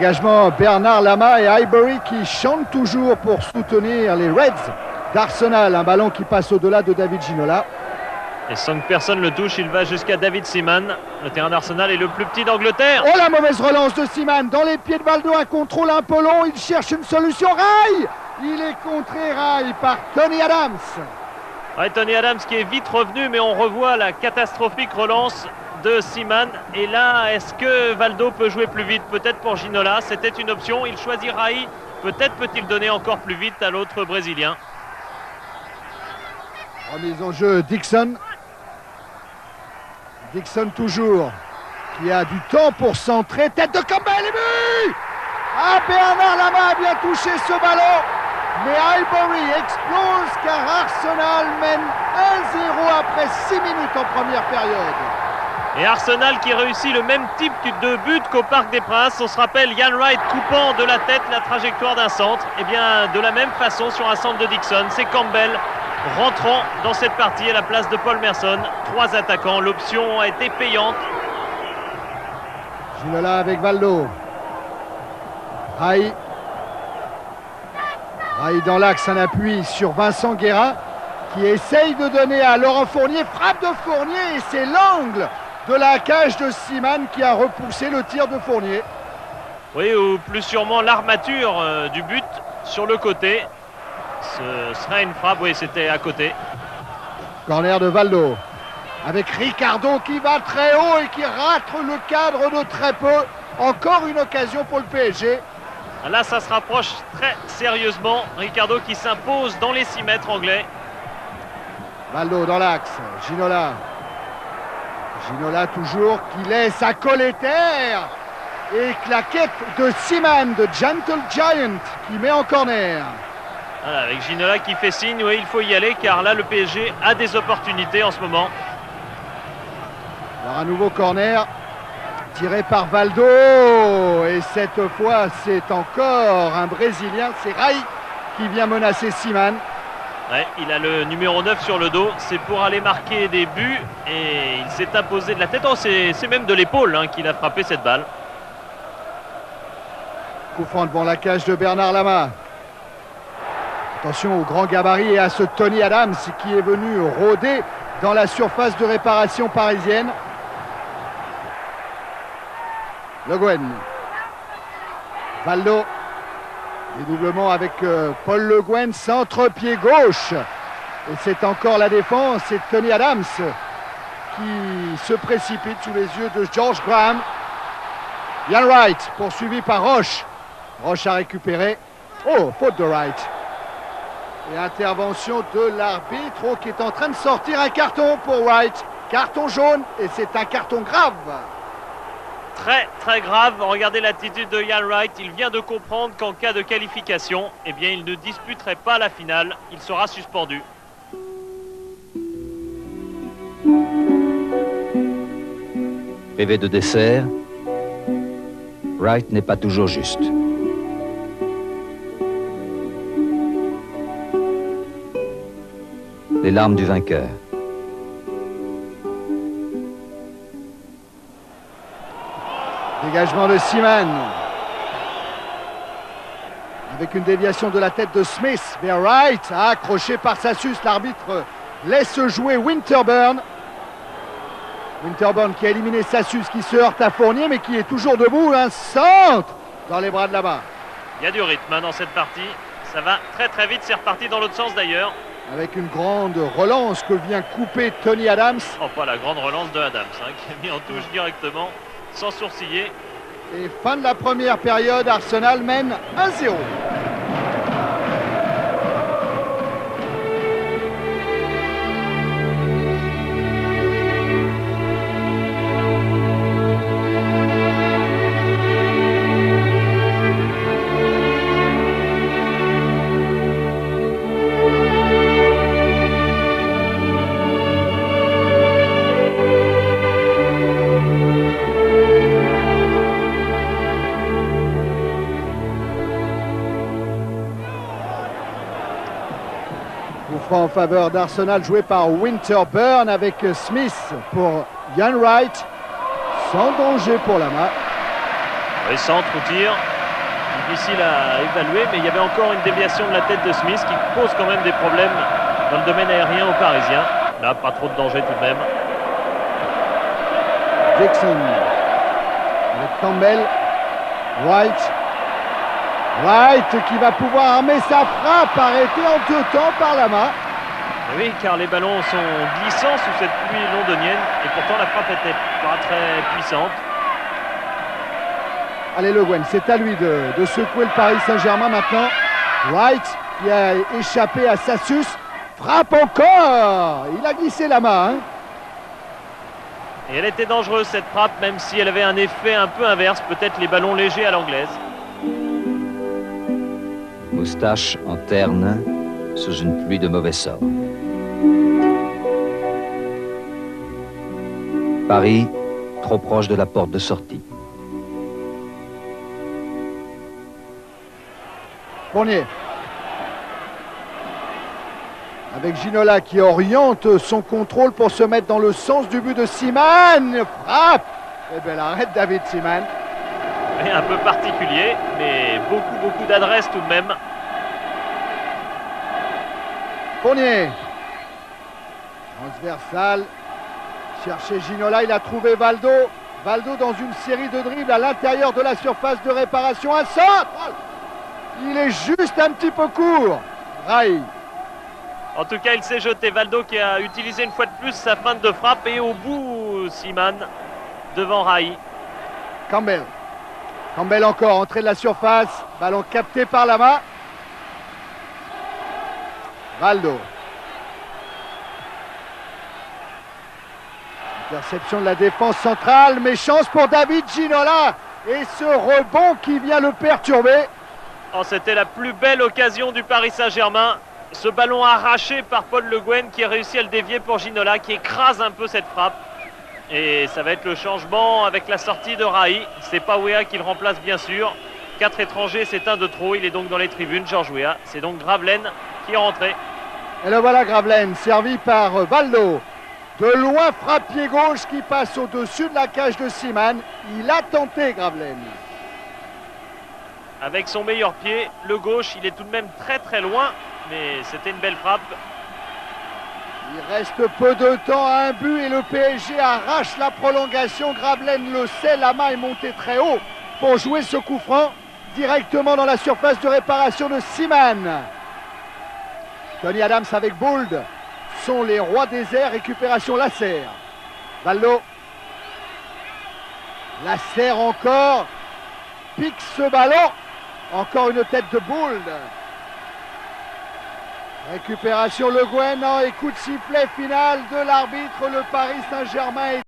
Dégagement Bernard Lama et Highbury qui chantent toujours pour soutenir les Reds d'Arsenal. Un ballon qui passe au-delà de David Ginola. Et sans que personne le touche, il va jusqu'à David Seaman. Le terrain d'Arsenal est le plus petit d'Angleterre. Oh, la mauvaise relance de Seaman dans les pieds de Valdo, un contrôle un peu long, il cherche une solution. Rai, il est contré Rai par Tony Adams. Ouais, Tony Adams qui est vite revenu, mais on revoit la catastrophique relance de Seaman. Et là, est-ce que Valdo peut jouer plus vite? Peut-être pour Ginola, c'était une option. Il choisit Rai. Peut-être peut-il donner encore plus vite à l'autre Brésilien. Remise en jeu Dixon. Dixon toujours, qui a du temps pour centrer. Tête de Campbell et but! Ah, Bernard Lama a bien touché ce ballon. Mais Highbury explose car Arsenal mène 1-0 après 6 minutes en première période. Et Arsenal qui réussit le même type de but qu'au Parc des Princes. On se rappelle Ian Wright coupant de la tête la trajectoire d'un centre. Et bien de la même façon sur un centre de Dixon, c'est Campbell rentrant dans cette partie à la place de Paul Merson. 3 attaquants, l'option a été payante. Ginola avec Valdo. Rai dans l'axe, un appui sur Vincent Guérin qui essaye de donner à Laurent Fournier. Frappe de Fournier et c'est l'angle de la cage de Seaman qui a repoussé le tir de Fournier. Oui, ou plus sûrement l'armature du but sur le côté. Ce serait une frappe, oui, c'était à côté. Corner de Valdo avec Ricardo qui va très haut et qui rate le cadre de très peu. Encore une occasion pour le PSG. Là, ça se rapproche très sérieusement. Ricardo qui s'impose dans les 6 mètres anglais. Valdo dans l'axe. Ginola. Ginola toujours qui laisse à Colleter. Et claquette de Seaman, de Gentle Giant qui met en corner. Voilà, avec Ginola qui fait signe, oui, il faut y aller car là, le PSG a des opportunités en ce moment. Alors un nouveau corner tiré par Valdo. Et cette fois, c'est encore un Brésilien, c'est Rai qui vient menacer Seaman. Ouais, il a le numéro 9 sur le dos, c'est pour aller marquer des buts et il s'est imposé de la tête. Oh, c'est même de l'épaule qu'il a frappé cette balle. Coup franc devant la cage de Bernard Lama. Attention au grand gabarit et à ce Tony Adams qui est venu rôder dans la surface de réparation parisienne. Le Guen. Valdo. Dédoublement avec Paul Le Guen, centre-pied gauche. Et c'est encore la défense, c'est Tony Adams qui se précipite sous les yeux de George Graham. Ian Wright, poursuivi par Roche. Roche a récupéré. Oh, faute de Wright. Et intervention de l'arbitre qui est en train de sortir un carton pour Wright. Carton jaune et c'est un carton grave. Très très grave, regardez l'attitude de Ian Wright, il vient de comprendre qu'en cas de qualification, eh bien il ne disputerait pas la finale, il sera suspendu. Privé de dessert, Wright n'est pas toujours juste. Les larmes du vainqueur. Dégagement de Seaman. Avec une déviation de la tête de Smith vers Wright. Accroché par Sassus, l'arbitre laisse jouer Winterburn. Winterburn qui a éliminé Sassus, qui se heurte à Fournier, mais qui est toujours debout. Un centre dans les bras de là-bas. Il y a du rythme dans cette partie. Ça va très très vite, c'est reparti dans l'autre sens d'ailleurs. Avec une grande relance que vient couper Tony Adams. Oh, pas la grande relance de Adams, qui est mis en touche directement, sans sourciller. Et fin de la première période, Arsenal mène 1-0. En faveur d'Arsenal, joué par Winterburn avec Smith pour Ian Wright, sans danger pour la main. Oui, centre ou tir. difficile à évaluer, mais il y avait encore une déviation de la tête de Smith qui pose quand même des problèmes dans le domaine aérien aux Parisiens. Là, pas trop de danger tout de même. Dixon avec Campbell. White qui va pouvoir armer sa frappe, arrêtée en 2 temps par Lama. Oui, car les ballons sont glissants sous cette pluie londonienne et pourtant la frappe n'était pas très puissante. Allez, Le Guen, c'est à lui de secouer le Paris Saint-Germain maintenant. White qui a échappé à Sassus. Frappe encore. Il a glissé Lama. Hein. Et elle était dangereuse cette frappe, même si elle avait un effet un peu inverse, peut-être les ballons légers à l'anglaise. Moustache en terne sous une pluie de mauvais sort. Paris, trop proche de la porte de sortie. Fournier. Avec Ginola qui oriente son contrôle pour se mettre dans le sens du but de Seaman. Frappe. Eh bien, l'arrête David Seaman. Et un peu particulier, mais beaucoup d'adresse tout de même. Fournier. Transversal. Chercher Ginola, il a trouvé Valdo. Valdo dans une série de dribbles à l'intérieur de la surface de réparation. Un centre. Il est juste un petit peu court. Rai. En tout cas, il s'est jeté. Valdo qui a utilisé une fois de plus sa feinte de frappe et au bout, Seaman devant Rai. Campbell. Campbell encore, entrée de la surface. Ballon capté par Lama. Valdo. Interception de la défense centrale, mais chance pour David Ginola. Et ce rebond qui vient le perturber. Oh, c'était la plus belle occasion du Paris Saint-Germain. Ce ballon arraché par Paul Le Guen qui a réussi à le dévier pour Ginola, qui écrase un peu cette frappe. Et ça va être le changement avec la sortie de Rai. C'est pas Weah qui le remplace bien sûr. 4 étrangers, c'est un de trop. Il est donc dans les tribunes, Georges Weah. C'est donc Gravelaine qui est rentré. Et le voilà Gravelaine, servi par Valdo. De loin, frappe pied gauche qui passe au-dessus de la cage de Seaman. Il a tenté Gravelaine. Avec son meilleur pied, le gauche, il est tout de même très loin. Mais c'était une belle frappe. Il reste peu de temps à un but et le PSG arrache la prolongation. Gravelaine le sait, Lama est monté très haut pour jouer ce coup franc directement dans la surface de réparation de Seaman. Tony Adams avec Bould sont les rois des airs. Récupération Lasserre. Valdo. Lasserre encore. Pique ce ballon. Encore une tête de Bould. Récupération Le Guen et coup de sifflet final de l'arbitre. Le Paris Saint-Germain est